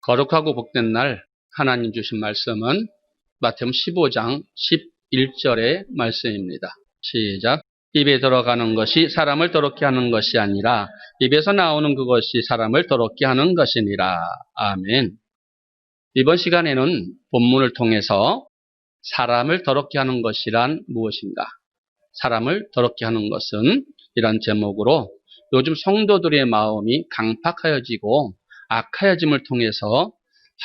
거룩하고 복된 날 하나님 주신 말씀은 마태복음 15장 11절의 말씀입니다. 시작. 입에 들어가는 것이 사람을 더럽게 하는 것이 아니라 입에서 나오는 그것이 사람을 더럽게 하는 것이니라. 아멘. 이번 시간에는 본문을 통해서 사람을 더럽게 하는 것이란 무엇인가? 사람을 더럽게 하는 것은 이란 제목으로 요즘 성도들의 마음이 강팍하여지고 악하여짐을 통해서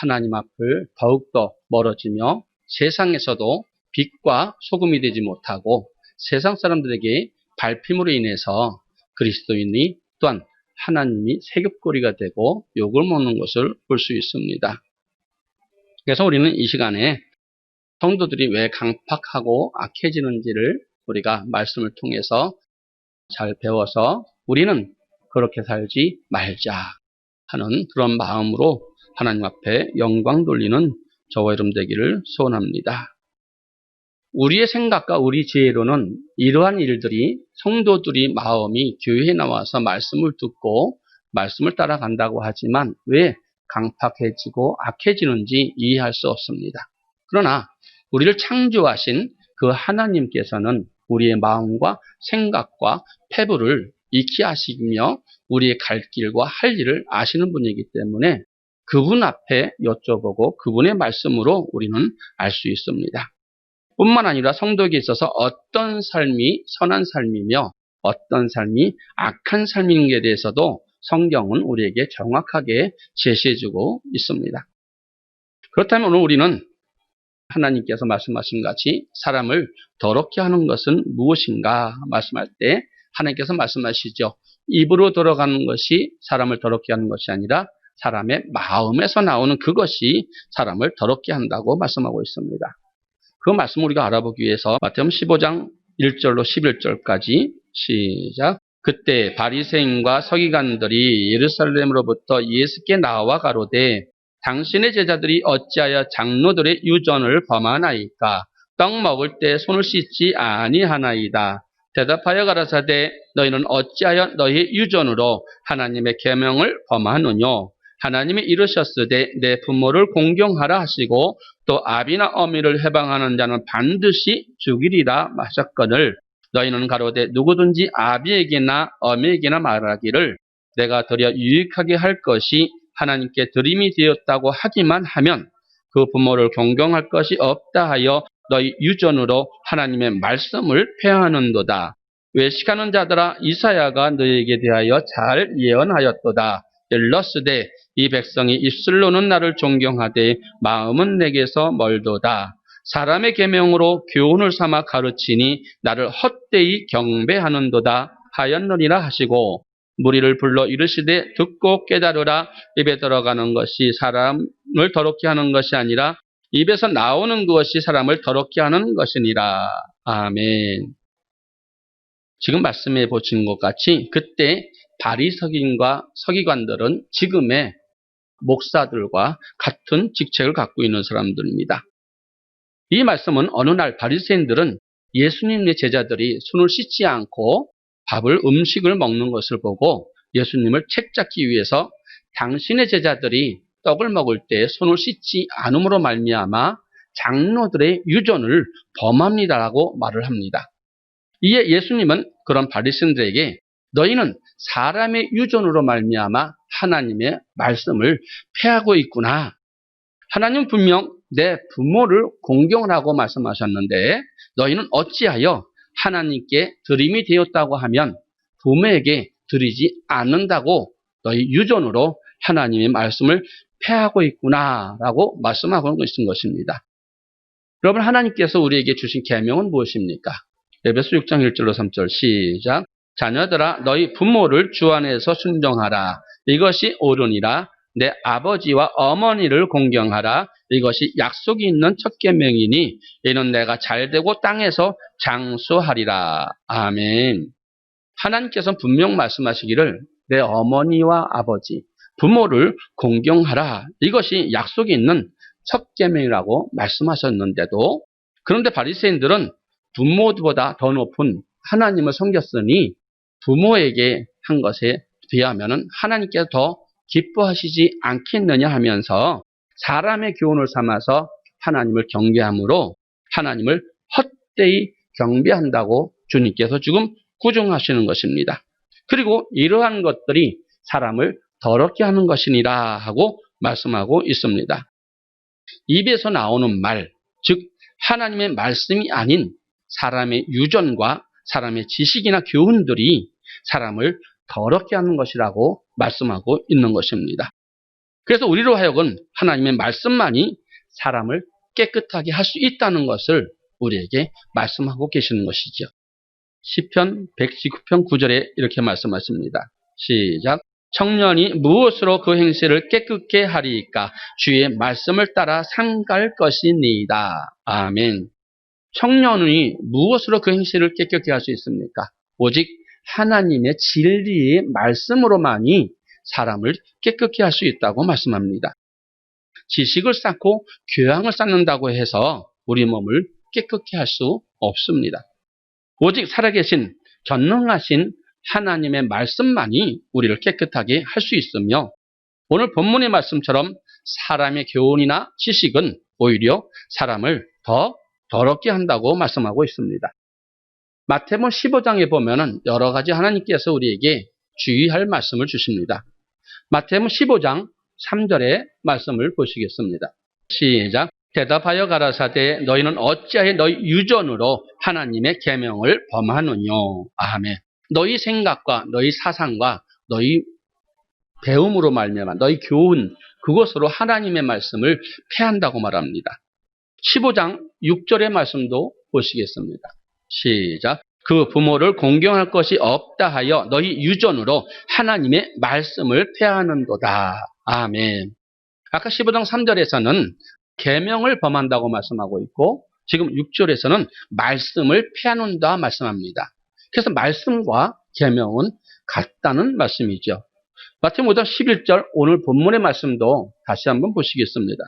하나님 앞을 더욱더 멀어지며 세상에서도 빛과 소금이 되지 못하고 세상 사람들에게 밟힘으로 인해서 그리스도인이 또한 하나님이 세귑거리가 되고 욕을 먹는 것을 볼 수 있습니다. 그래서 우리는 이 시간에 성도들이 왜 강팍하고 악해지는지를 우리가 말씀을 통해서 잘 배워서 우리는 그렇게 살지 말자 하는 그런 마음으로 하나님 앞에 영광 돌리는 저와 여러분 되기를 소원합니다. 우리의 생각과 우리 지혜로는 이러한 일들이 성도들이 마음이 교회에 나와서 말씀을 듣고 말씀을 따라간다고 하지만 왜 강팍해지고 악해지는지 이해할 수 없습니다. 그러나 우리를 창조하신 그 하나님께서는 우리의 마음과 생각과 패부를 익히 아시며 우리의 갈 길과 할 일을 아시는 분이기 때문에 그분 앞에 여쭤보고 그분의 말씀으로 우리는 알 수 있습니다. 뿐만 아니라 성도에게 있어서 어떤 삶이 선한 삶이며 어떤 삶이 악한 삶인지에 대해서도 성경은 우리에게 정확하게 제시해주고 있습니다. 그렇다면 오늘 우리는 하나님께서 말씀하신 같이 사람을 더럽게 하는 것은 무엇인가 말씀할 때 하나님께서 말씀하시죠. 입으로 들어가는 것이 사람을 더럽게 하는 것이 아니라 사람의 마음에서 나오는 그것이 사람을 더럽게 한다고 말씀하고 있습니다. 그 말씀을 우리가 알아보기 위해서 마태복음 15장 1절로 11절까지 시작. 그때 바리새인과 서기관들이 예루살렘으로부터 예수께 나와 가로되 당신의 제자들이 어찌하여 장로들의 유전을 범하나이까? 떡 먹을 때 손을 씻지 아니하나이다. 대답하여 가라사대 너희는 어찌하여 너희 유전으로 하나님의 계명을 범하느뇨? 하나님이 이르셨으되 내 부모를 공경하라 하시고 또 아비나 어미를 해방하는 자는 반드시 죽이리라 하셨거늘 너희는 가로되 누구든지 아비에게나 어미에게나 말하기를 내가 드려 유익하게 할 것이 하나님께 드림이 되었다고 하기만 하면 그 부모를 공경할 것이 없다 하여 너희 유전으로 하나님의 말씀을 폐하는도다. 외식하는 자들아 이사야가 너희에게 대하여 잘 예언하였도다. 일러스되 이 백성이 입술로는 나를 존경하되 마음은 내게서 멀도다. 사람의 계명으로 교훈을 삼아 가르치니 나를 헛되이 경배하는도다 하였느니라 하시고 무리를 불러 이르시되 듣고 깨달으라. 입에 들어가는 것이 사람을 더럽게 하는 것이 아니라 입에서 나오는 것이 사람을 더럽게 하는 것이니라. 아멘. 지금 말씀해 보신 것 같이 그때 바리새인과 서기관들은 지금의 목사들과 같은 직책을 갖고 있는 사람들입니다. 이 말씀은 어느 날 바리새인들은 예수님의 제자들이 손을 씻지 않고 음식을 먹는 것을 보고 예수님을 책잡기 위해서 당신의 제자들이 떡을 먹을 때 손을 씻지 않음으로 말미암아 장로들의 유전을 범합니다라고 말을 합니다. 이에 예수님은 그런 바리새인들에게 너희는 사람의 유전으로 말미암아 하나님의 말씀을 폐하고 있구나. 하나님 분명 내 부모를 공경하라고 말씀하셨는데 너희는 어찌하여 하나님께 드림이 되었다고 하면 부모에게 드리지 않는다고 너희 유전으로 하나님의 말씀을 폐하고 있구나라고 말씀하고 있는 것입니다. 여러분 하나님께서 우리에게 주신 계명은 무엇입니까? 에베소 6장 1절로 3절 시작. 자녀들아 너희 부모를 주 안에서 순종하라. 이것이 옳으니라. 내 아버지와 어머니를 공경하라. 이것이 약속이 있는 첫 계명이니 이는 내가 잘되고 땅에서 장수하리라. 아멘. 하나님께서 분명 말씀하시기를 내 어머니와 아버지, 부모를 공경하라. 이것이 약속이 있는 첫 계명이라고 말씀하셨는데도 그런데 바리새인들은 부모보다 더 높은 하나님을 섬겼으니 부모에게 한 것에 비하면 하나님께서 더 기뻐하시지 않겠느냐 하면서 사람의 교훈을 삼아서 하나님을 경배함으로 하나님을 헛되이 경배한다고 주님께서 지금 구정하시는 것입니다. 그리고 이러한 것들이 사람을 더럽게 하는 것이니라 하고 말씀하고 있습니다. 입에서 나오는 말, 즉 하나님의 말씀이 아닌 사람의 유전과 사람의 지식이나 교훈들이 사람을 더럽게 하는 것이라고 말씀하고 있는 것입니다. 그래서 우리로 하여금 하나님의 말씀만이 사람을 깨끗하게 할 수 있다는 것을 우리에게 말씀하고 계시는 것이죠. 시편 119편 9절에 이렇게 말씀하십니다. 시작. 청년이 무엇으로 그 행실을 깨끗게 하리이까? 주의 말씀을 따라 상갈 것이니이다. 아멘. 청년이 무엇으로 그 행실을 깨끗게 할 수 있습니까? 오직 하나님의 진리의 말씀으로만이 사람을 깨끗게 할 수 있다고 말씀합니다. 지식을 쌓고 교양을 쌓는다고 해서 우리 몸을 깨끗게 할 수 없습니다. 오직 살아계신 전능하신 하나님의 말씀만이 우리를 깨끗하게 할 수 있으며 오늘 본문의 말씀처럼 사람의 교훈이나 지식은 오히려 사람을 더 더럽게 한다고 말씀하고 있습니다. 마태복음 15장에 보면은 여러 가지 하나님께서 우리에게 주의할 말씀을 주십니다. 마태복음 15장 3절의 말씀을 보시겠습니다. 시작. 대답하여 가라사대 너희는 어찌하여 너희 유전으로 하나님의 계명을 범하느뇨. 아멘. 너희 생각과 너희 사상과 너희 배움으로 말미암아 너희 교훈 그것으로 하나님의 말씀을 폐한다고 말합니다. 15장 6절의 말씀도 보시겠습니다. 시작. 그 부모를 공경할 것이 없다 하여 너희 유전으로 하나님의 말씀을 폐하는도다. 아멘. 아까 15장 3절에서는 계명을 범한다고 말씀하고 있고 지금 6절에서는 말씀을 폐하는다 말씀합니다. 그래서 말씀과 계명은 같다는 말씀이죠. 마태복음 5장 11절 오늘 본문의 말씀도 다시 한번 보시겠습니다.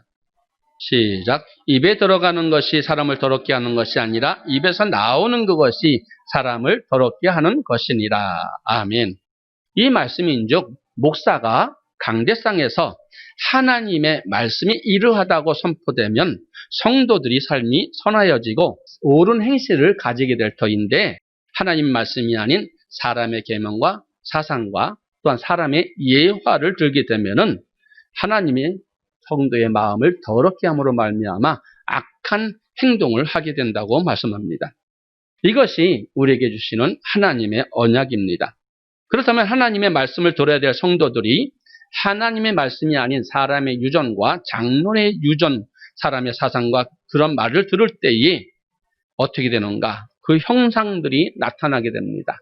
시작. 입에 들어가는 것이 사람을 더럽게 하는 것이 아니라 입에서 나오는 그것이 사람을 더럽게 하는 것이니라. 아멘. 이 말씀인즉 목사가 강대상에서 하나님의 말씀이 이러하다고 선포되면 성도들이 삶이 선하여지고 옳은 행실을 가지게 될 터인데 하나님 말씀이 아닌 사람의 계명과 사상과 또한 사람의 예화를 들게 되면은 하나님의 성도의 마음을 더럽게 함으로 말미암아 악한 행동을 하게 된다고 말씀합니다. 이것이 우리에게 주시는 하나님의 언약입니다. 그렇다면 하나님의 말씀을 들어야 될 성도들이 하나님의 말씀이 아닌 사람의 유전과 장론의 유전, 사람의 사상과 그런 말을 들을 때에 어떻게 되는가? 그 형상들이 나타나게 됩니다.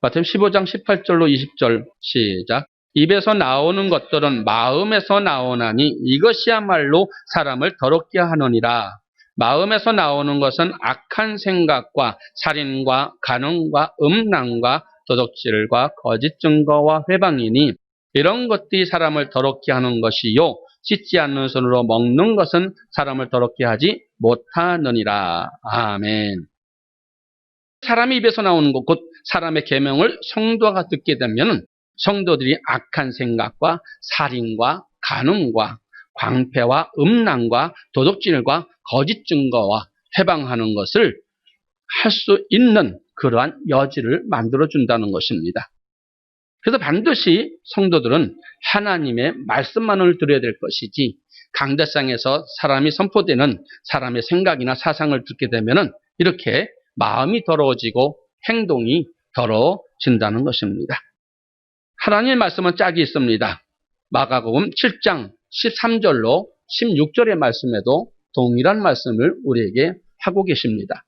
마태복음 15장 18절로 20절 시작. 입에서 나오는 것들은 마음에서 나오나니 이것이야말로 사람을 더럽게 하느니라. 마음에서 나오는 것은 악한 생각과 살인과 간음과 음란과 도둑질과 거짓 증거와 회방이니 이런 것들이 사람을 더럽게 하는 것이요 씻지 않는 손으로 먹는 것은 사람을 더럽게 하지 못하느니라. 아멘. 사람의 입에서 나오는 것, 곧 사람의 계명을 성도가 듣게 되면 성도들이 악한 생각과 살인과 간음과 광패와 음란과 도둑질과 거짓 증거와 해방하는 것을 할 수 있는 그러한 여지를 만들어준다는 것입니다. 그래서 반드시 성도들은 하나님의 말씀만을 들어야 될 것이지 강대상에서 사람이 선포되는 사람의 생각이나 사상을 듣게 되면 이렇게 마음이 더러워지고 행동이 더러워진다는 것입니다. 하나님의 말씀은 짝이 있습니다. 마가복음 7장 13절로 16절의 말씀에도 동일한 말씀을 우리에게 하고 계십니다.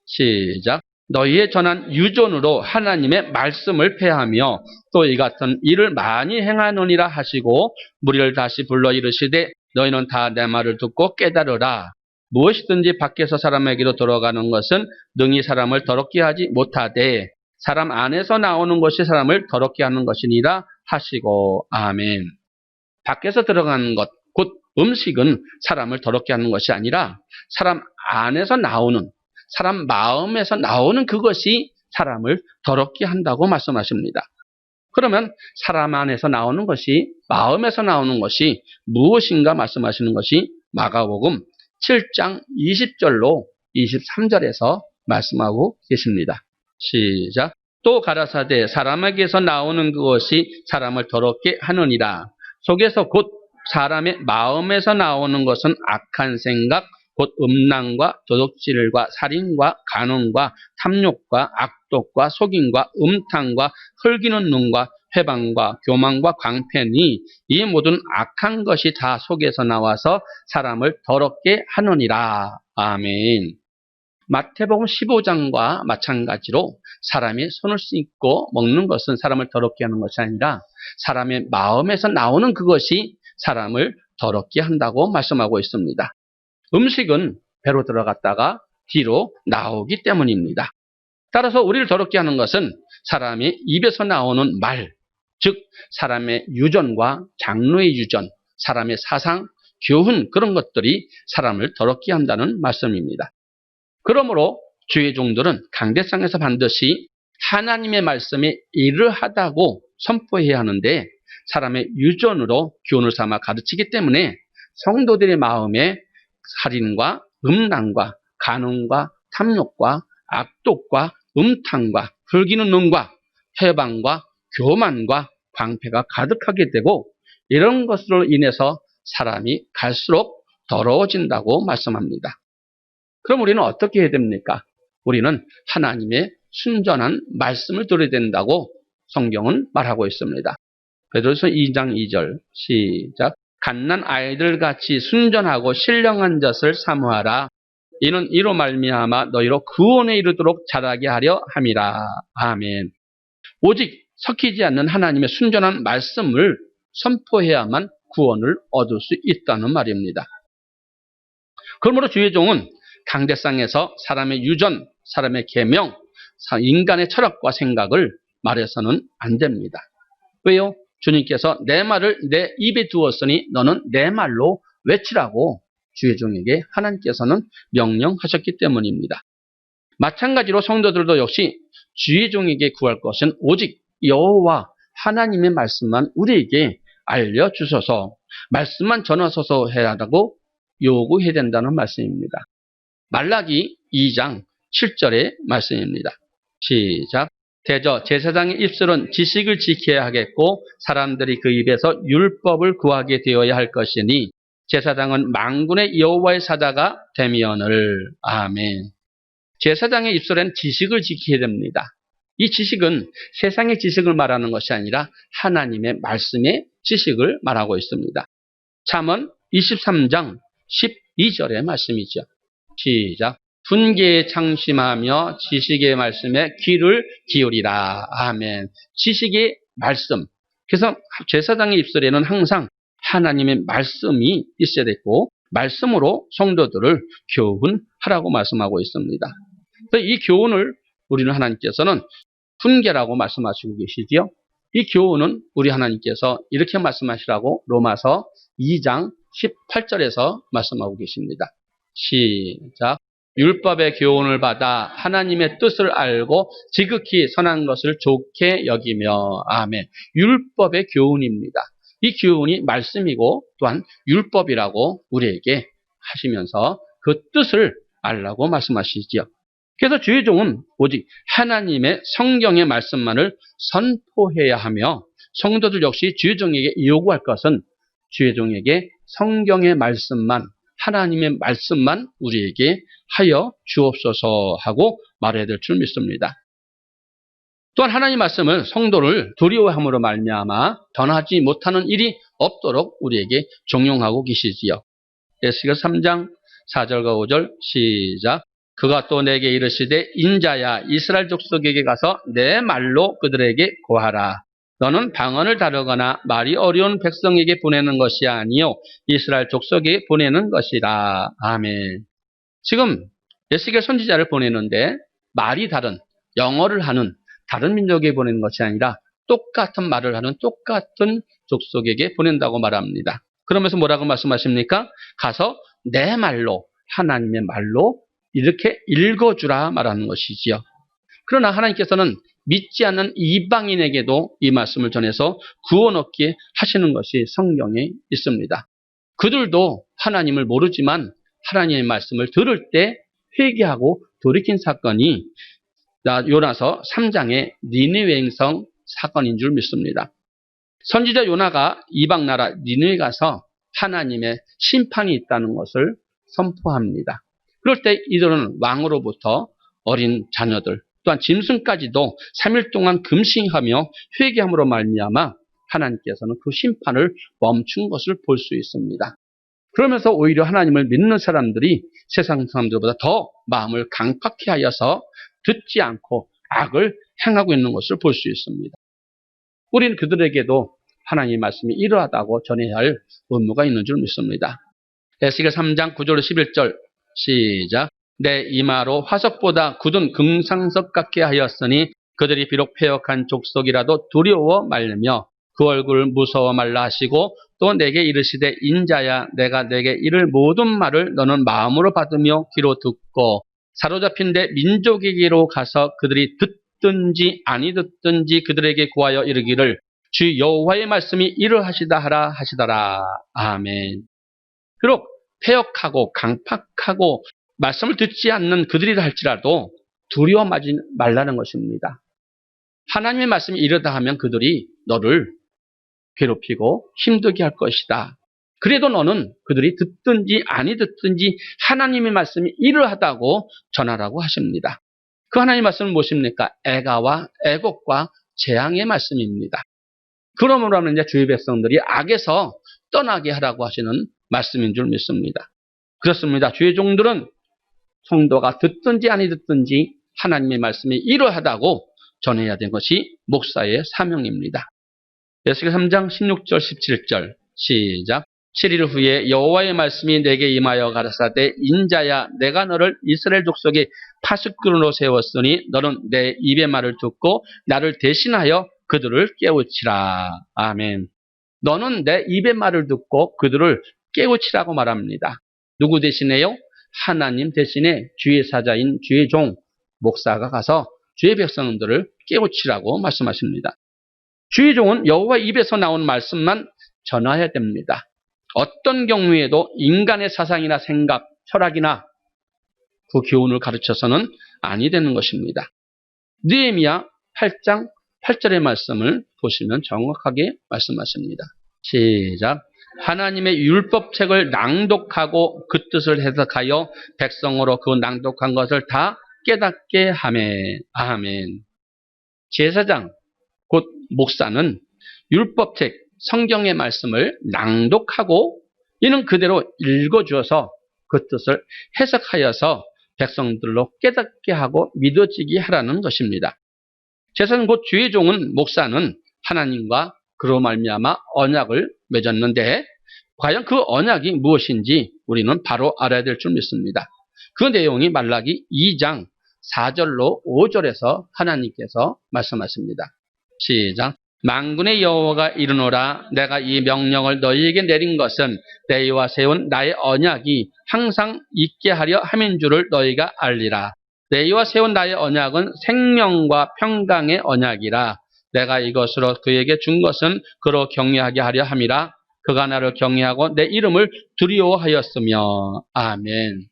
시작. 너희의 전한 유전으로 하나님의 말씀을 폐하며 또 이 같은 일을 많이 행하느니라 하시고 무리를 다시 불러 이르시되 너희는 다 내 말을 듣고 깨달으라. 무엇이든지 밖에서 사람에게로 들어가는 것은 능히 사람을 더럽게 하지 못하되 사람 안에서 나오는 것이 사람을 더럽게 하는 것이니라 하시고 아멘. 밖에서 들어가는 것, 곧 음식은 사람을 더럽게 하는 것이 아니라 사람 안에서 나오는 사람 마음에서 나오는 그것이 사람을 더럽게 한다고 말씀하십니다. 그러면 사람 안에서 나오는 것이, 마음에서 나오는 것이 무엇인가 말씀하시는 것이 마가복음 7장 20절로 23절에서 말씀하고 계십니다. 시작. 또 가라사대 사람에게서 나오는 그것이 사람을 더럽게 하느니라. 속에서 곧 사람의 마음에서 나오는 것은 악한 생각, 곧 음란과 도둑질과 살인과 간음과 탐욕과 악독과 속임과 음탕과 흘기는 눈과 회방과 교만과 광패니 이 모든 악한 것이 다 속에서 나와서 사람을 더럽게 하느니라. 아멘. 마태복음 15장과 마찬가지로 사람이 손을 씻고 먹는 것은 사람을 더럽게 하는 것이 아니라 사람의 마음에서 나오는 그것이 사람을 더럽게 한다고 말씀하고 있습니다. 음식은 배로 들어갔다가 뒤로 나오기 때문입니다. 따라서 우리를 더럽게 하는 것은 사람의 입에서 나오는 말, 즉 사람의 유전과 장로의 유전, 사람의 사상, 교훈 그런 것들이 사람을 더럽게 한다는 말씀입니다. 그러므로 주의 종들은 강대상에서 반드시 하나님의 말씀에 이르하다고 선포해야 하는데 사람의 유전으로 교훈을 삼아 가르치기 때문에 성도들의 마음에 살인과 음란과 간음과 탐욕과 악독과 음탕과 흘기는 눈과 회방과 교만과 광패가 가득하게 되고 이런 것으로 인해서 사람이 갈수록 더러워진다고 말씀합니다. 그럼 우리는 어떻게 해야 됩니까? 우리는 하나님의 순전한 말씀을 들어야 된다고 성경은 말하고 있습니다. 베드로서 2장 2절 시작. 갓난 아이들 같이 순전하고 신령한 젖을 사모하라. 이는 이로 말미암아 너희로 구원에 이르도록 자라게 하려 함이라. 아멘. 오직 섞이지 않는 하나님의 순전한 말씀을 선포해야만 구원을 얻을 수 있다는 말입니다. 그러므로 주의 종은 강대상에서 사람의 유전, 사람의 계명, 인간의 철학과 생각을 말해서는 안 됩니다. 왜요? 주님께서 내 말을 내 입에 두었으니 너는 내 말로 외치라고 주의 종에게 하나님께서는 명령하셨기 때문입니다. 마찬가지로 성도들도 역시 주의 종에게 구할 것은 오직 여호와 하나님의 말씀만 우리에게 알려주셔서 말씀만 전하소서 해야 한다고 요구해야 된다는 말씀입니다. 말라기 2장 7절의 말씀입니다. 시작. 대저 제사장의 입술은 지식을 지켜야 하겠고 사람들이 그 입에서 율법을 구하게 되어야 할 것이니 제사장은 만군의 여호와의 사자가 되미언을. 아멘. 제사장의 입술엔 지식을 지켜야 됩니다. 이 지식은 세상의 지식을 말하는 것이 아니라 하나님의 말씀의 지식을 말하고 있습니다. 잠언 23장 12절의 말씀이죠. 시작. 분계에 창심하며 지식의 말씀에 귀를 기울이라. 아멘. 지식의 말씀. 그래서 제사장의 입술에는 항상 하나님의 말씀이 있어야 되고 말씀으로 성도들을 교훈하라고 말씀하고 있습니다. 그래서 이 교훈을 우리는 하나님께서는 분계라고 말씀하시고 계시지요. 이 교훈은 우리 하나님께서 이렇게 말씀하시라고 로마서 2장 18절에서 말씀하고 계십니다. 시작. 율법의 교훈을 받아 하나님의 뜻을 알고 지극히 선한 것을 좋게 여기며. 아멘. 율법의 교훈입니다. 이 교훈이 말씀이고 또한 율법이라고 우리에게 하시면서 그 뜻을 알라고 말씀하시지요. 그래서 주의 종은 오직 하나님의 성경의 말씀만을 선포해야 하며 성도들 역시 주의 종에게 요구할 것은 주의 종에게 성경의 말씀만, 하나님의 말씀만 우리에게 하여 주옵소서 하고 말해야 될 줄 믿습니다. 또한 하나님의 말씀을 성도를 두려워함으로 말미암아 변하지 못하는 일이 없도록 우리에게 종용하고 계시지요. 에스겔 3장 4절과 5절 시작. 그가 또 내게 이르시되 인자야 이스라엘 족속에게 가서 내 말로 그들에게 고하라. 너는 방언을 다루거나 말이 어려운 백성에게 보내는 것이 아니요 이스라엘 족속에게 보내는 것이라. 아멘. 지금 에스겔 선지자를 보내는데 말이 다른, 영어를 하는 다른 민족에게 보내는 것이 아니라 똑같은 말을 하는 똑같은 족속에게 보낸다고 말합니다. 그러면서 뭐라고 말씀하십니까? 가서 내 말로, 하나님의 말로 이렇게 읽어주라 말하는 것이지요. 그러나 하나님께서는 믿지 않는 이방인에게도 이 말씀을 전해서 구원 얻게 하시는 것이 성경에 있습니다. 그들도 하나님을 모르지만 하나님의 말씀을 들을 때 회개하고 돌이킨 사건이 요나서 3장의 니느웨 행성 사건인 줄 믿습니다. 선지자 요나가 이방 나라 니느웨에 가서 하나님의 심판이 있다는 것을 선포합니다. 그럴 때 이들은 왕으로부터 어린 자녀들 또한 짐승까지도 3일 동안 금식하며 회개함으로 말미암아 하나님께서는 그 심판을 멈춘 것을 볼 수 있습니다. 그러면서 오히려 하나님을 믿는 사람들이 세상 사람들보다 더 마음을 강팍해 하여서 듣지 않고 악을 행하고 있는 것을 볼 수 있습니다. 우리는 그들에게도 하나님의 말씀이 이러하다고 전해야 할 의무가 있는 줄 믿습니다. 에스겔 3장 9절 11절 시작. 내 이마로 화석보다 굳은 금상석 같게 하였으니 그들이 비록 패역한 족속이라도 두려워 말며 그 얼굴을 무서워 말라 하시고 또 내게 이르시되 인자야 내가 내게 이를 모든 말을 너는 마음으로 받으며 귀로 듣고 사로잡힌 데 민족에게로 가서 그들이 듣든지 아니 듣든지 그들에게 구하여 이르기를 주 여호와의 말씀이 이러하시다 하라 하시더라. 아멘. 비록 패역하고 강팍하고 말씀을 듣지 않는 그들이라 할지라도 두려워하지 말라는 것입니다. 하나님의 말씀이 이러다 하면 그들이 너를 괴롭히고 힘들게 할 것이다. 그래도 너는 그들이 듣든지 아니 듣든지 하나님의 말씀이 이러하다고 전하라고 하십니다. 그 하나님의 말씀은 무엇입니까? 애가와 애곡과 재앙의 말씀입니다. 그러므로 하면 이제 주의 백성들이 악에서 떠나게 하라고 하시는 말씀인 줄 믿습니다. 그렇습니다. 주의 종들은 성도가 듣든지 아니 듣든지 하나님의 말씀이 이러하다고 전해야 되는 것이 목사의 사명입니다. 에스겔 3장 16절 17절 시작. 7일 후에 여호와의 말씀이 내게 임하여 가라사대 인자야 내가 너를 이스라엘 족속의 파수꾼으로 세웠으니 너는 내 입의 말을 듣고 나를 대신하여 그들을 깨우치라. 아멘. 너는 내 입의 말을 듣고 그들을 깨우치라고 말합니다. 누구 대신에요? 하나님 대신에 주의 사자인 주의 종 목사가 가서 주의 백성들을 깨우치라고 말씀하십니다. 주의 종은 여호와 입에서 나온 말씀만 전해야 됩니다. 어떤 경우에도 인간의 사상이나 생각, 철학이나 그 교훈을 가르쳐서는 아니 되는 것입니다. 느헤미야 8장 8절의 말씀을 보시면 정확하게 말씀하십니다. 시작. 하나님의 율법책을 낭독하고 그 뜻을 해석하여 백성으로 그 낭독한 것을 다 깨닫게 하매. 아멘. 제사장 곧 목사는 율법책 성경의 말씀을 낭독하고 이는 그대로 읽어주어서 그 뜻을 해석하여서 백성들로 깨닫게 하고 믿어지게 하라는 것입니다. 제사장 곧 주의 종은 목사는 하나님과 그로 말미암아 언약을 맺었는데 과연 그 언약이 무엇인지 우리는 바로 알아야 될 줄 믿습니다. 그 내용이 말라기 2장 4절로 5절에서 하나님께서 말씀하십니다. 시작. 만군의 여호와가 이르노라 내가 이 명령을 너희에게 내린 것은 너희와 세운 나의 언약이 항상 있게 하려 함인 줄을 너희가 알리라. 너희와 세운 나의 언약은 생명과 평강의 언약이라. 내가 이것으로 그에게 준 것은 그로 경외하게 하려 함이라. 그가 나를 경외하고 내 이름을 두려워하였으며. 아멘.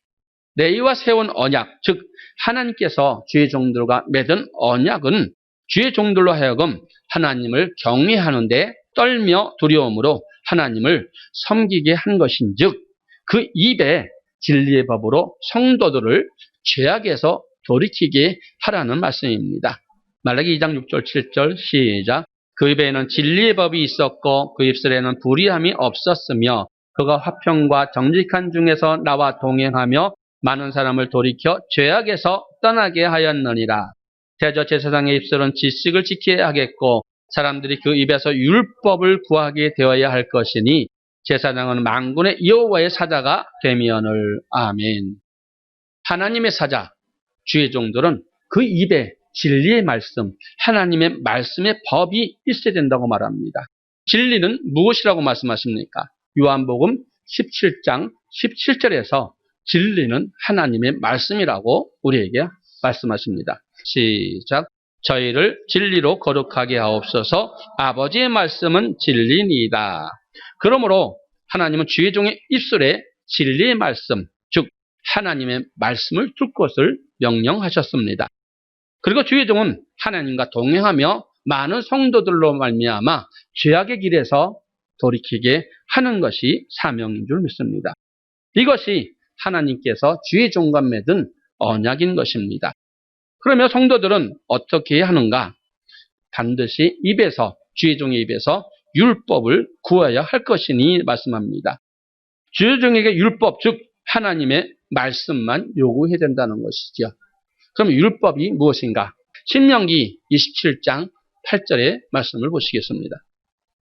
너희와 세운 언약, 즉 하나님께서 주의 종들과 맺은 언약은 주의 종들로 하여금 하나님을 경외하는데 떨며 두려움으로 하나님을 섬기게 한 것인즉 그 입에 진리의 법으로 성도들을 죄악에서 돌이키게 하라는 말씀입니다. 말라기 2장 6절 7절 시작. 그 입에는 진리의 법이 있었고 그 입술에는 불의함이 없었으며 그가 화평과 정직한 중에서 나와 동행하며 많은 사람을 돌이켜 죄악에서 떠나게 하였느니라. 대저제사장의 입술은 지식을 지켜야 하겠고 사람들이 그 입에서 율법을 구하게 되어야 할 것이니 제사장은 만군의 여호와의 사자가 되미언을. 아멘. 하나님의 사자, 주의 종들은 그 입에 진리의 말씀, 하나님의 말씀의 법이 있어야 된다고 말합니다. 진리는 무엇이라고 말씀하십니까? 요한복음 17장 17절에서 진리는 하나님의 말씀이라고 우리에게 말씀하십니다. 시작. 저희를 진리로 거룩하게 하옵소서. 아버지의 말씀은 진리니이다. 그러므로 하나님은 주의 종의 입술에 진리의 말씀, 즉 하나님의 말씀을 둘 것을 명령하셨습니다. 그리고 주의 종은 하나님과 동행하며 많은 성도들로 말미암아 죄악의 길에서 돌이키게 하는 것이 사명인 줄 믿습니다. 이것이 하나님께서 주의 종과 맺은 언약인 것입니다. 그러면 성도들은 어떻게 해야 하는가? 반드시 주의 종의 입에서 율법을 구해야 할 것이니 말씀합니다. 주의 종에게 율법, 즉 하나님의 말씀만 요구해야 된다는 것이죠. 그럼 율법이 무엇인가? 신명기 27장 8절의 말씀을 보시겠습니다.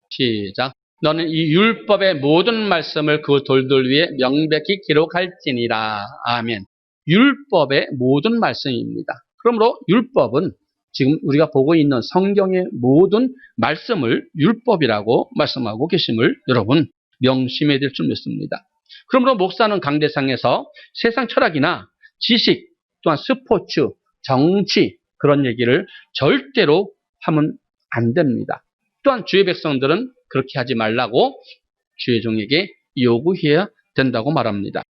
시작. 너는 이 율법의 모든 말씀을 그 돌들 위에 명백히 기록할지니라. 아멘. 율법의 모든 말씀입니다. 그러므로 율법은 지금 우리가 보고 있는 성경의 모든 말씀을 율법이라고 말씀하고 계심을 여러분 명심해야 될 줄 믿습니다. 그러므로 목사는 강대상에서 세상 철학이나 지식, 또한 스포츠, 정치 그런 얘기를 절대로 하면 안 됩니다. 또한 주의 백성들은 그렇게 하지 말라고 주의 종에게 요구해야 된다고 말합니다.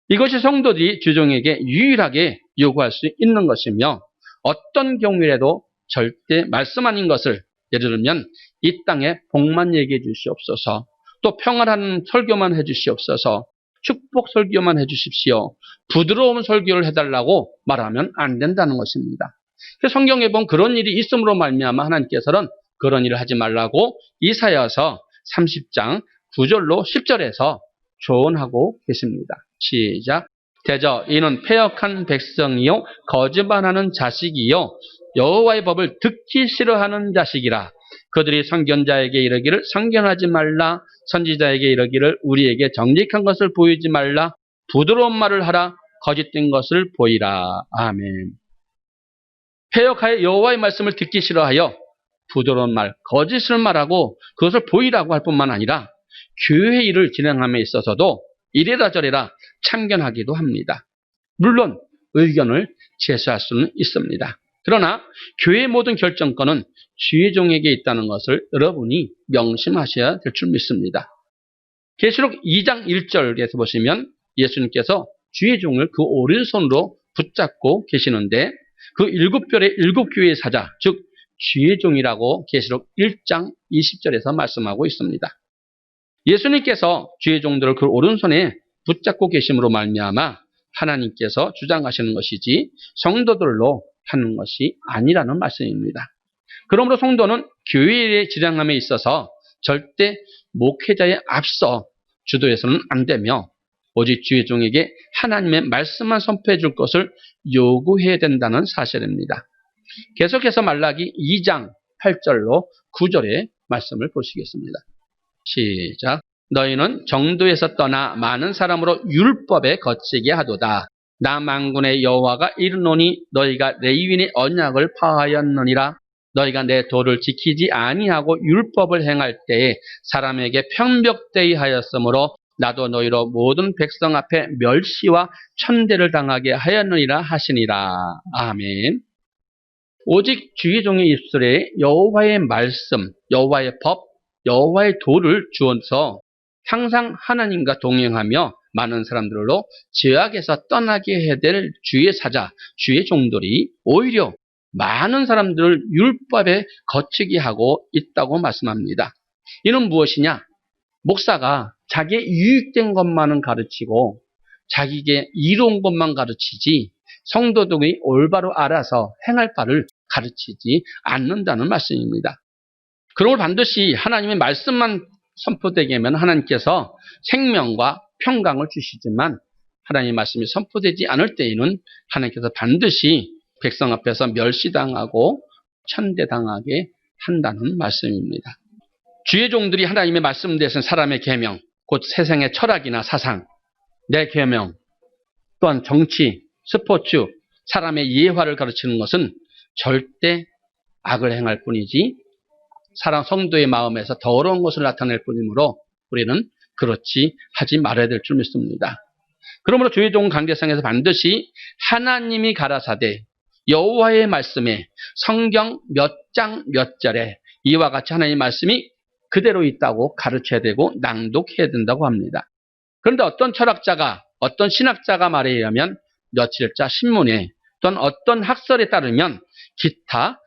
이것이 성도들이 주의 종에게 유일하게 요구할 수 있는 것이며 어떤 경우에라도 절대 말씀 아닌 것을 예를 들면 이 땅에 복만 얘기해 주시옵소서, 또 평안한 설교만 해 주시옵소서, 축복 설교만 해 주십시오, 부드러운 설교를 해달라고 말하면 안 된다는 것입니다. 성경에 보면 그런 일이 있음으로 말미암아 하나님께서는 그런 일을 하지 말라고 이사야서 30장 9절로 10절에서 조언하고 계십니다. 시작. 대저 이는 패역한 백성이요 거짓말하는 자식이요 여호와의 법을 듣기 싫어하는 자식이라. 그들이 선견자에게 이르기를 선견하지 말라, 선지자에게 이르기를 우리에게 정직한 것을 보이지 말라, 부드러운 말을 하라, 거짓된 것을 보이라. 아멘. 패역하여 여호와의 말씀을 듣기 싫어하여 부드러운 말, 거짓을 말하고 그것을 보이라고 할 뿐만 아니라 교회 일을 진행함에 있어서도 이래라 저래라 참견하기도 합니다. 물론 의견을 제시할 수는 있습니다. 그러나 교회의 모든 결정권은 주의 종에게 있다는 것을 여러분이 명심하셔야 될 줄 믿습니다. 계시록 2장 1절에서 보시면 예수님께서 주의 종을 그 오른손으로 붙잡고 계시는데 그 7별의 7교회의 사자, 즉 주의 종이라고 계시록 1장 20절에서 말씀하고 있습니다. 예수님께서 주의 종들을 그 오른손에 붙잡고 계심으로 말미암아 하나님께서 주장하시는 것이지 성도들로 하는 것이 아니라는 말씀입니다. 그러므로 성도는 교회의 지향함에 있어서 절대 목회자에 앞서 주도해서는 안 되며 오직 주의 종에게 하나님의 말씀만 선포해 줄 것을 요구해야 된다는 사실입니다. 계속해서 말라기 2장 8절로 9절의 말씀을 보시겠습니다. 시작. 너희는 정도에서 떠나 많은 사람으로 율법에 거치게 하도다. 나 만군의 여호와가 이르노니 너희가 레위인의 언약을 파하였느니라. 너희가 내 도를 지키지 아니하고 율법을 행할 때에 사람에게 편벽되이 하였으므로 나도 너희로 모든 백성 앞에 멸시와 천대를 당하게 하였느니라 하시니라. 아멘. 오직 주의 종의 입술에 여호와의 말씀, 여호와의 법, 여호와의 도를 주어서 항상 하나님과 동행하며 많은 사람들로 죄악에서 떠나게 해야 될 주의 사자, 주의 종들이 오히려 많은 사람들을 율법에 거치게 하고 있다고 말씀합니다. 이는 무엇이냐? 목사가 자기의 유익된 것만은 가르치고 자기에게 이로운 것만 가르치지 성도들이 올바로 알아서 행할 바를 가르치지 않는다는 말씀입니다. 그런 걸 반드시 하나님의 말씀만 선포되게 하면 하나님께서 생명과 평강을 주시지만 하나님의 말씀이 선포되지 않을 때에는 하나님께서 반드시 백성 앞에서 멸시당하고 천대당하게 한다는 말씀입니다. 주의 종들이 하나님의 말씀 대신 사람의 계명, 곧 세상의 철학이나 사상, 내 계명, 또한 정치, 스포츠, 사람의 이해화를 가르치는 것은 절대 악을 행할 뿐이지 사랑 성도의 마음에서 더러운 것을 나타낼 뿐이므로 우리는 그렇지 하지 말아야 될 줄 믿습니다. 그러므로 주의 종 강대상에서 반드시 하나님이 가라사대 여호와의 말씀에 성경 몇 장 몇 절에 이와 같이 하나님의 말씀이 그대로 있다고 가르쳐야 되고 낭독해야 된다고 합니다. 그런데 어떤 철학자가, 어떤 신학자가 말에 의하면 며칠자 신문에 또는 어떤 학설에 따르면 기타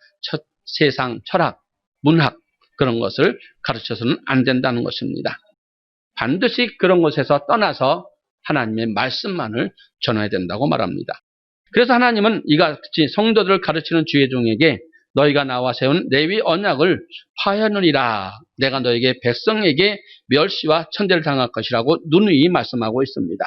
세상 철학, 문학 그런 것을 가르쳐서는 안 된다는 것입니다. 반드시 그런 것에서 떠나서 하나님의 말씀만을 전해야 된다고 말합니다. 그래서 하나님은 이같이 성도들을 가르치는 주의종에게 너희가 나와 세운 레위 언약을 파하느니라. 내가 너에게 백성에게 멸시와 천대를 당할 것이라고 누누이 말씀하고 있습니다.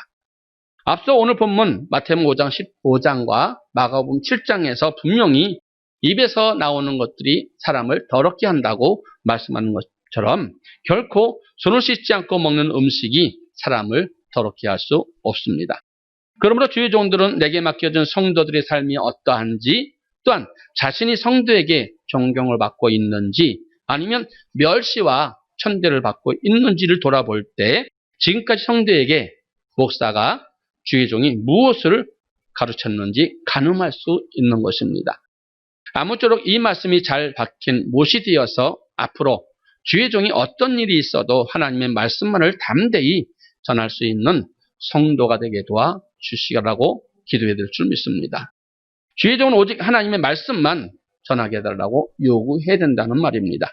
앞서 오늘 본문 마태복음 5장 15장과 마가복음 7장에서 분명히 입에서 나오는 것들이 사람을 더럽게 한다고 말씀하는 것처럼 결코 손을 씻지 않고 먹는 음식이 사람을 더럽게 할 수 없습니다. 그러므로 주의 종들은 내게 맡겨진 성도들의 삶이 어떠한지 또한 자신이 성도에게 존경을 받고 있는지 아니면 멸시와 천대를 받고 있는지를 돌아볼 때 지금까지 성도에게 목사가 주의 종이 무엇을 가르쳤는지 가늠할 수 있는 것입니다. 아무쪼록 이 말씀이 잘 박힌 못이 되어서 앞으로 주의 종이 어떤 일이 있어도 하나님의 말씀만을 담대히 전할 수 있는 성도가 되게 도와 주시라고 기도해 드릴 줄 믿습니다. 주의 종은 오직 하나님의 말씀만 전하게 해달라고 요구해야 된다는 말입니다.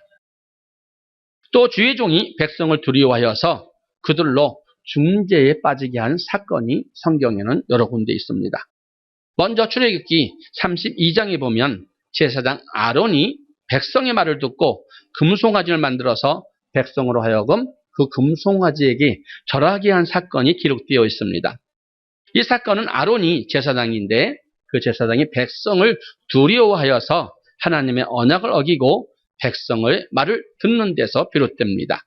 또 주의 종이 백성을 두려워하여서 그들로 중재에 빠지게 한 사건이 성경에는 여러 군데 있습니다. 먼저 출애굽기 32장에 보면 제사장 아론이 백성의 말을 듣고 금송아지를 만들어서 백성으로 하여금 그 금송아지에게 절하게 한 사건이 기록되어 있습니다. 이 사건은 아론이 제사장인데 그 제사장이 백성을 두려워하여서 하나님의 언약을 어기고 백성의 말을 듣는 데서 비롯됩니다.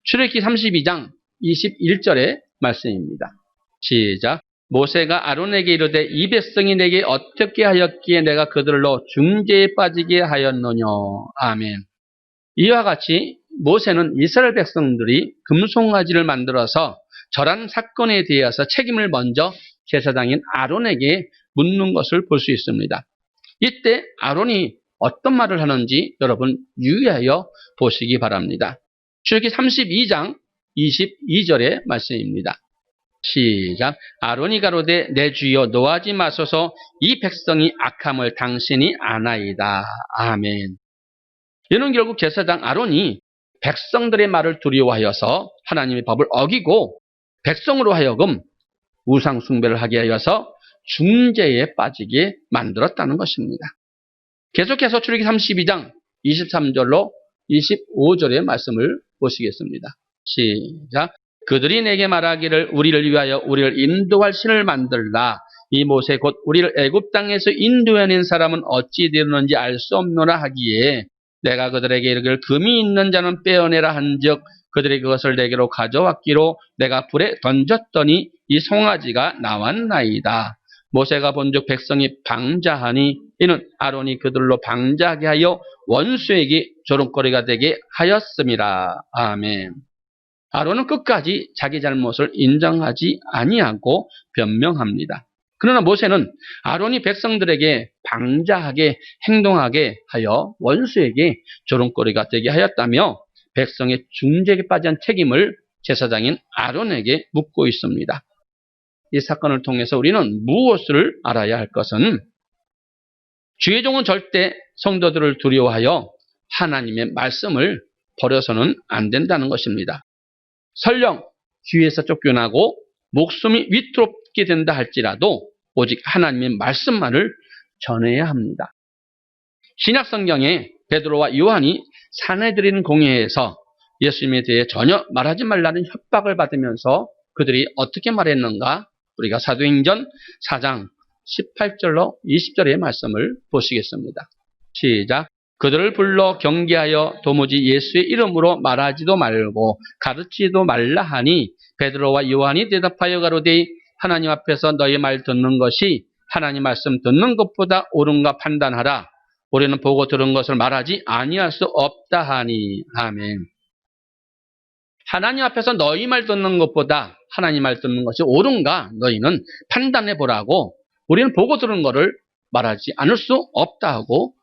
출애굽기 32장 21절의 말씀입니다. 시작. 모세가 아론에게 이르되 이 백성이 내게 어떻게 하였기에 내가 그들로 중재에 빠지게 하였느냐. 아멘. 이와 같이 모세는 이스라엘 백성들이 금송아지를 만들어서 절한 사건에 대해서 책임을 먼저 제사장인 아론에게 묻는 것을 볼 수 있습니다. 이때 아론이 어떤 말을 하는지 여러분 유의하여 보시기 바랍니다. 출애굽기 32장 22절의 말씀입니다. 시작. 아론이 가로되 내 주여 노하지 마소서 이 백성이 악함을 당신이 아나이다. 아멘. 이는 결국 제사장 아론이 백성들의 말을 두려워하여서 하나님의 법을 어기고 백성으로 하여금 우상 숭배를 하게 하여서 중재에 빠지게 만들었다는 것입니다. 계속해서 출애굽기 32장 23절로 25절의 말씀을 보시겠습니다. 시작. 그들이 내게 말하기를 우리를 위하여 우리를 인도할 신을 만들라. 이 모세 곧 우리를 애굽 땅에서 인도해낸 사람은 어찌 되었는지 알 수 없노라 하기에 내가 그들에게 이르기를 금이 있는 자는 빼어내라 한즉 그들이 그것을 내게로 가져왔기로 내가 불에 던졌더니 이 송아지가 나왔나이다. 모세가 본즉 백성이 방자하니 이는 아론이 그들로 방자하게 하여 원수에게 조롱거리가 되게 하였음이라. 아멘. 아론은 끝까지 자기 잘못을 인정하지 아니하고 변명합니다. 그러나 모세는 아론이 백성들에게 방자하게 행동하게 하여 원수에게 조롱거리가 되게 하였다며 백성의 중재에 빠진 책임을 제사장인 아론에게 묻고 있습니다. 이 사건을 통해서 우리는 무엇을 알아야 할 것은 주의 종은 절대 성도들을 두려워하여 하나님의 말씀을 버려서는 안 된다는 것입니다. 설령 귀에서 쫓겨나고 목숨이 위태롭게 된다 할지라도 오직 하나님의 말씀만을 전해야 합니다. 신약 성경에 베드로와 요한이 사내들인 공회에서 예수님에 대해 전혀 말하지 말라는 협박을 받으면서 그들이 어떻게 말했는가 우리가 사도행전 4장 18절로 20절의 말씀을 보시겠습니다. 시작. 그들을 불러 경계하여 도무지 예수의 이름으로 말하지도 말고 가르치지도 말라 하니 베드로와 요한이 대답하여 가로되 하나님 앞에서 너희 말 듣는 것이 하나님 말씀 듣는 것보다 옳은가 판단하라. 우리는 보고 들은 것을 말하지 아니할 수 없다 하니. 아멘. 하나님 앞에서 너희 말 듣는 것보다 하나님 말 듣는 것이 옳은가 너희는 판단해 보라고 우리는 보고 들은 것을 말하지 않을 수 없다 하고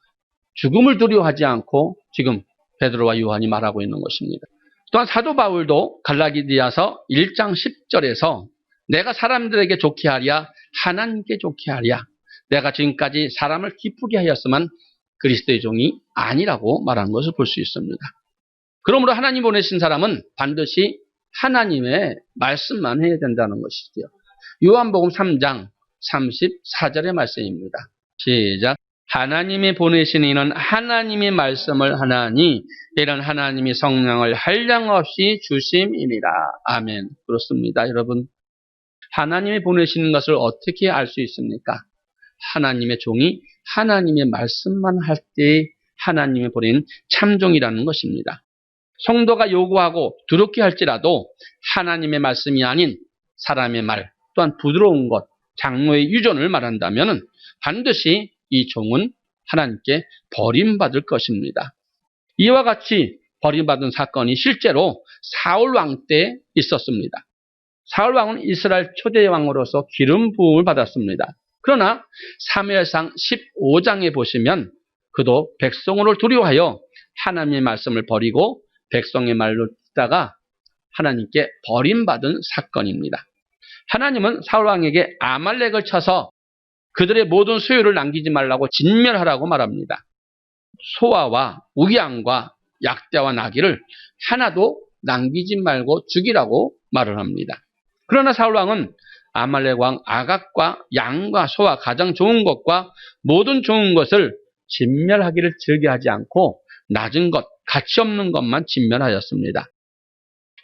죽음을 두려워하지 않고 지금 베드로와 요한이 말하고 있는 것입니다. 또한 사도 바울도 갈라디아서 1장 10절에서 내가 사람들에게 좋게 하랴 하나님께 좋게 하랴 내가 지금까지 사람을 기쁘게 하였으면 그리스도의 종이 아니라고 말하는 것을 볼 수 있습니다. 그러므로 하나님 보내신 사람은 반드시 하나님의 말씀만 해야 된다는 것이죠. 요한복음 3장 34절의 말씀입니다. 시작. 하나님이 보내신 이는 하나님의 말씀을 하나니 이는 하나님이 성령을 한량없이 주심이니라. 아멘. 그렇습니다. 여러분, 하나님이 보내시는 것을 어떻게 알 수 있습니까? 하나님의 종이 하나님의 말씀만 할 때 하나님이 보낸 참종이라는 것입니다. 성도가 요구하고 두렵게 할지라도 하나님의 말씀이 아닌 사람의 말 또한 부드러운 것, 장로의 유전을 말한다면 반드시 이 종은 하나님께 버림받을 것입니다. 이와 같이 버림받은 사건이 실제로 사울 왕 때 있었습니다. 사울 왕은 이스라엘 초대 왕으로서 기름 부음을 받았습니다. 그러나 사무엘상 15장에 보시면 그도 백성을 두려워하여 하나님의 말씀을 버리고 백성의 말로 듣다가 하나님께 버림받은 사건입니다. 하나님은 사울 왕에게 아말렉을 쳐서 그들의 모든 소유를 남기지 말라고 진멸하라고 말합니다. 소아와 우양과 약대와 나귀를 하나도 남기지 말고 죽이라고 말을 합니다. 그러나 사울 왕은 아말렉 왕 아각과 양과 소와 가장 좋은 것과 모든 좋은 것을 진멸하기를 즐겨하지 않고 낮은 것, 가치 없는 것만 진멸하였습니다.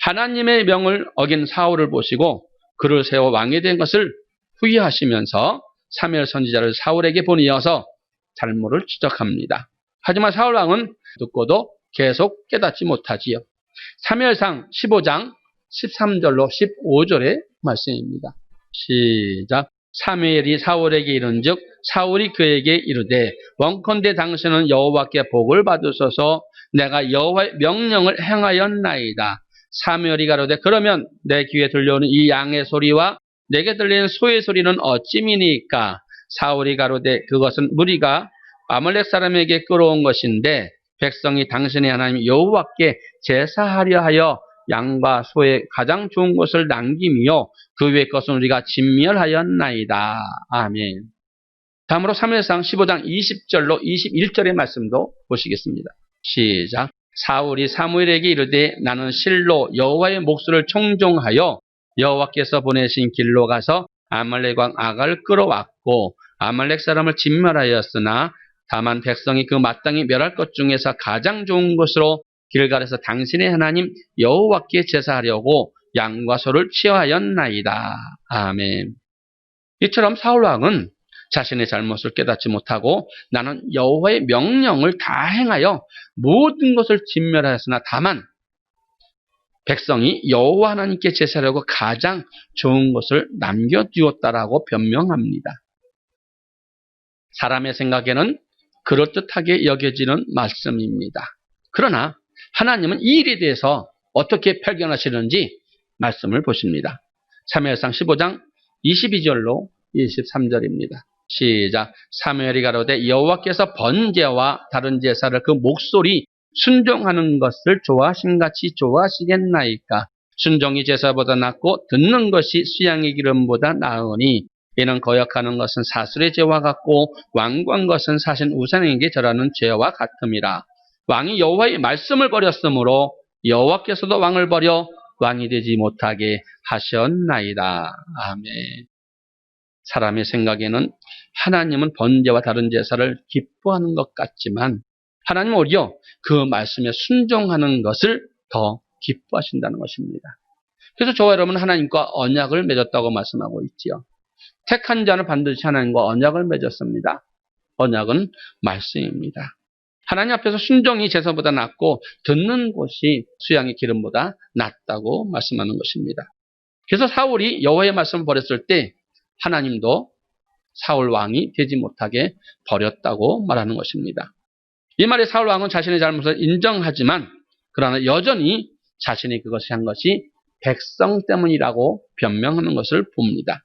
하나님의 명을 어긴 사울을 보시고 그를 세워 왕이 된 것을 후회하시면서 사무엘 선지자를 사울에게 보내어서 잘못을 지적합니다. 하지만 사울 왕은 듣고도 계속 깨닫지 못하지요. 사무엘상 15장 13절로 15절의 말씀입니다. 시작. 사무엘이 사울에게 이른즉 사울이 그에게 이르되 원컨대 당신은 여호와께 복을 받으소서 내가 여호와의 명령을 행하였나이다. 사무엘이 가로되 그러면 내 귀에 들려오는 이 양의 소리와 내게 들리는 소의 소리는 어찌미니까? 사울이 가로되 그것은 무리가 아말렉 사람에게 끌어온 것인데 백성이 당신의 하나님 여호와께 제사하려 하여 양과 소의 가장 좋은 것을 남김이요 그 외의 것은 우리가 진멸하였나이다. 아멘. 다음으로 사무엘상 15장 20절로 21절의 말씀도 보시겠습니다. 시작. 사울이 사무엘에게 이르되 나는 실로 여호와의 목소리를 청종하여 여호와께서 보내신 길로 가서 아말렉 왕 아가를 끌어왔고 아말렉 사람을 진멸하였으나 다만 백성이 그 마땅히 멸할 것 중에서 가장 좋은 것으로 길갈에서 당신의 하나님 여호와께 제사하려고 양과 소를 취하였나이다. 아멘. 이처럼 사울 왕은 자신의 잘못을 깨닫지 못하고 나는 여호와의 명령을 다 행하여 모든 것을 진멸하였으나 다만 백성이 여호와 하나님께 제사하려고 가장 좋은 것을 남겨두었다라고 변명합니다. 사람의 생각에는 그럴듯하게 여겨지는 말씀입니다. 그러나 하나님은 이 일에 대해서 어떻게 발견하시는지 말씀을 보십니다. 사무엘상 15장 22절로 23절입니다. 시작. 사무엘이 가로되 여호와께서 번제와 다른 제사를 그 목소리 순종하는 것을 좋아하심같이 좋아하시겠나이까? 순종이 제사보다 낫고 듣는 것이 수양의 기름보다 나으니 이는 거역하는 것은 사슬의 죄와 같고 완고한 것은 사신 우상에게 절하는 죄와 같음이라. 왕이 여호와의 말씀을 버렸으므로 여호와께서도 왕을 버려 왕이 되지 못하게 하셨나이다. 아멘. 사람의 생각에는 하나님은 번제와 다른 제사를 기뻐하는 것 같지만 하나님은 오히려 그 말씀에 순종하는 것을 더 기뻐하신다는 것입니다. 그래서 저와 여러분은 하나님과 언약을 맺었다고 말씀하고 있지요. 택한 자는 반드시 하나님과 언약을 맺었습니다. 언약은 말씀입니다. 하나님 앞에서 순종이 제사보다 낫고 듣는 것이 수양의 기름보다 낫다고 말씀하는 것입니다. 그래서 사울이 여호와의 말씀을 버렸을 때 하나님도 사울 왕이 되지 못하게 버렸다고 말하는 것입니다. 이 말에 사울 왕은 자신의 잘못을 인정하지만 그러나 여전히 자신이 그것을 한 것이 백성 때문이라고 변명하는 것을 봅니다.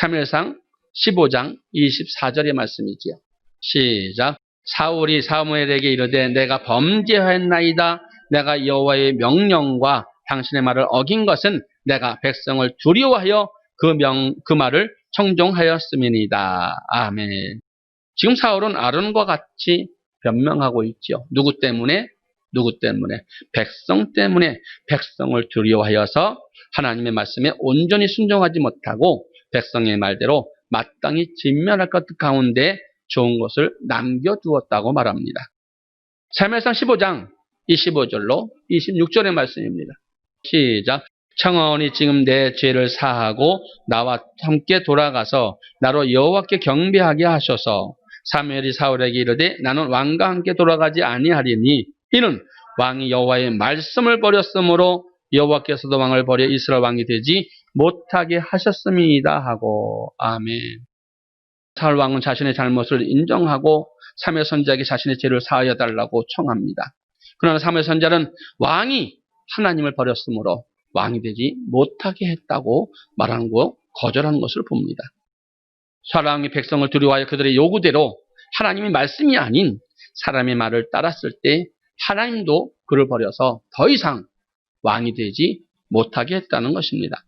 사무엘상 15장 24절의 말씀이지요. 시작. 사울이 사무엘에게 이르되 내가 범죄하였나이다. 내가 여호와의 명령과 당신의 말을 어긴 것은 내가 백성을 두려워하여 그 말을 청종하였음이니이다. 아멘. 지금 사울은 아론과 같이 변명하고 있죠. 누구 때문에? 누구 때문에? 백성 때문에 백성을 두려워하여서 하나님의 말씀에 온전히 순종하지 못하고 백성의 말대로 마땅히 진멸할 것 가운데 좋은 것을 남겨두었다고 말합니다. 사무엘상 15장 25절로 26절의 말씀입니다. 시작. 청하오니 지금 내 죄를 사하고 나와 함께 돌아가서 나로 여호와께 경배하게 하소서. 사무엘이 사울에게 이르되 나는 왕과 함께 돌아가지 아니하리니 이는 왕이 여호와의 말씀을 버렸으므로 여호와께서도 왕을 버려 이스라엘 왕이 되지 못하게 하셨음이다 하고. 아멘. 사울 왕은 자신의 잘못을 인정하고 사무엘 선지자에게 자신의 죄를 사하여 달라고 청합니다. 그러나 사무엘 선지자는 왕이 하나님을 버렸으므로 왕이 되지 못하게 했다고 말하는 거 거절하는 것을 봅니다. 사람이 백성을 두려워하여 그들의 요구대로 하나님의 말씀이 아닌 사람의 말을 따랐을 때 하나님도 그를 버려서 더 이상 왕이 되지 못하게 했다는 것입니다.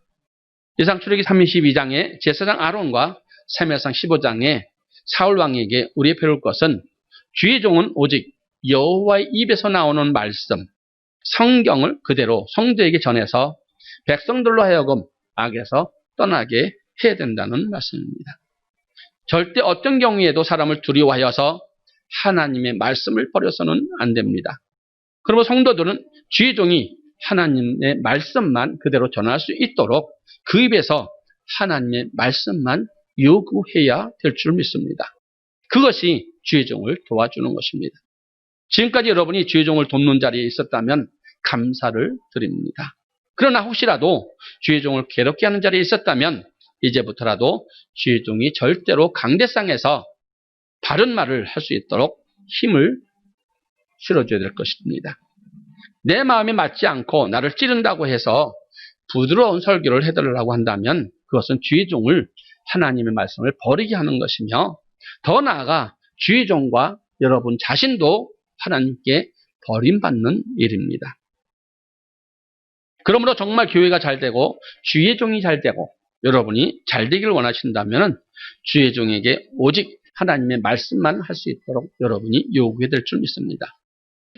이상 출애기 32장의 제사장 아론과 사무엘상 15장에 사울 왕에게 우리가 배울 것은 주의 종은 오직 여호와의 입에서 나오는 말씀, 성경을 그대로 성도에게 전해서 백성들로 하여금 악에서 떠나게 해야 된다는 말씀입니다. 절대 어떤 경우에도 사람을 두려워하여서 하나님의 말씀을 버려서는 안 됩니다. 그리고 성도들은 주의 종이 하나님의 말씀만 그대로 전할 수 있도록 그 입에서 하나님의 말씀만 요구해야 될 줄 믿습니다. 그것이 주의 종을 도와주는 것입니다. 지금까지 여러분이 주의 종을 돕는 자리에 있었다면 감사를 드립니다. 그러나 혹시라도 주의 종을 괴롭게 하는 자리에 있었다면 이제부터라도 주의 종이 절대로 강대상에서 바른 말을 할 수 있도록 힘을 실어줘야 될 것입니다. 내 마음에 맞지 않고 나를 찌른다고 해서 부드러운 설교를 해달라고 한다면 그것은 주의 종을 하나님의 말씀을 버리게 하는 것이며 더 나아가 주의 종과 여러분 자신도 하나님께 버림받는 일입니다. 그러므로 정말 교회가 잘 되고 주의 종이 잘 되고 여러분이 잘 되기를 원하신다면 주의 종에게 오직 하나님의 말씀만 할 수 있도록 여러분이 요구해야 될 줄 믿습니다.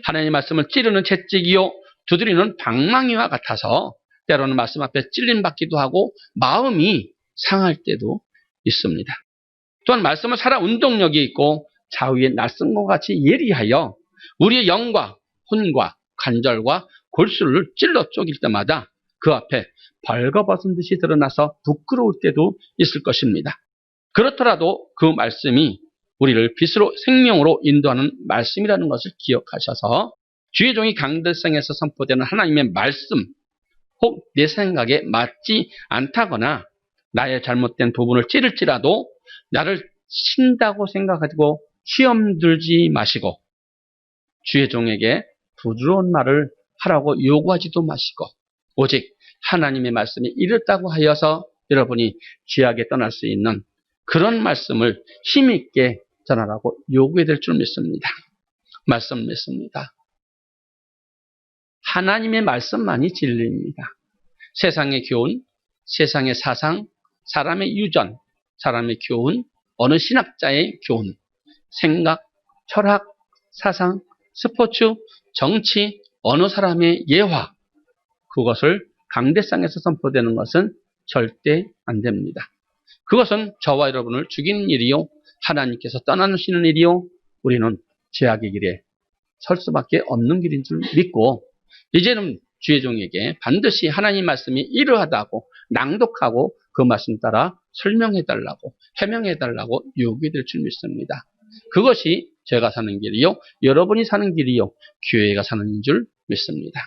하나님의 말씀을 찌르는 채찍이요 두드리는 방망이와 같아서 때로는 말씀 앞에 찔림받기도 하고 마음이 상할 때도 있습니다. 또한 말씀은 살아 운동력이 있고 자위의 낯선과 같이 예리하여 우리의 영과 혼과 관절과 골수를 찔러 쪼길 때마다 그 앞에 벌거벗은 듯이 드러나서 부끄러울 때도 있을 것입니다. 그렇더라도 그 말씀이 우리를 빛으로 생명으로 인도하는 말씀이라는 것을 기억하셔서 주의 종이 강대상에서 선포되는 하나님의 말씀 혹 내 생각에 맞지 않다거나 나의 잘못된 부분을 찌를지라도 나를 친다고 생각하고 시험 들지 마시고 주의 종에게 부드러운 말을 하라고 요구하지도 마시고 오직 하나님의 말씀이 이렇다고 하여서 여러분이 죄악에 떠날 수 있는 그런 말씀을 힘있게 전하라고 요구해야 될 줄 믿습니다. 말씀 믿습니다. 하나님의 말씀만이 진리입니다. 세상의 교훈, 세상의 사상, 사람의 유전, 사람의 교훈, 어느 신학자의 교훈, 생각, 철학, 사상, 스포츠, 정치, 어느 사람의 예화, 그것을 강대상에서 선포되는 것은 절대 안 됩니다. 그것은 저와 여러분을 죽이는 일이요, 하나님께서 떠나시는 일이요, 우리는 죄악의 길에 설 수밖에 없는 길인 줄 믿고 이제는 주의 종에게 반드시 하나님 말씀이 이러하다고 낭독하고 그 말씀 따라 설명해달라고 해명해달라고 요구될 줄 믿습니다. 그것이 제가 사는 길이요, 여러분이 사는 길이요, 교회가 사는 줄 믿습니다.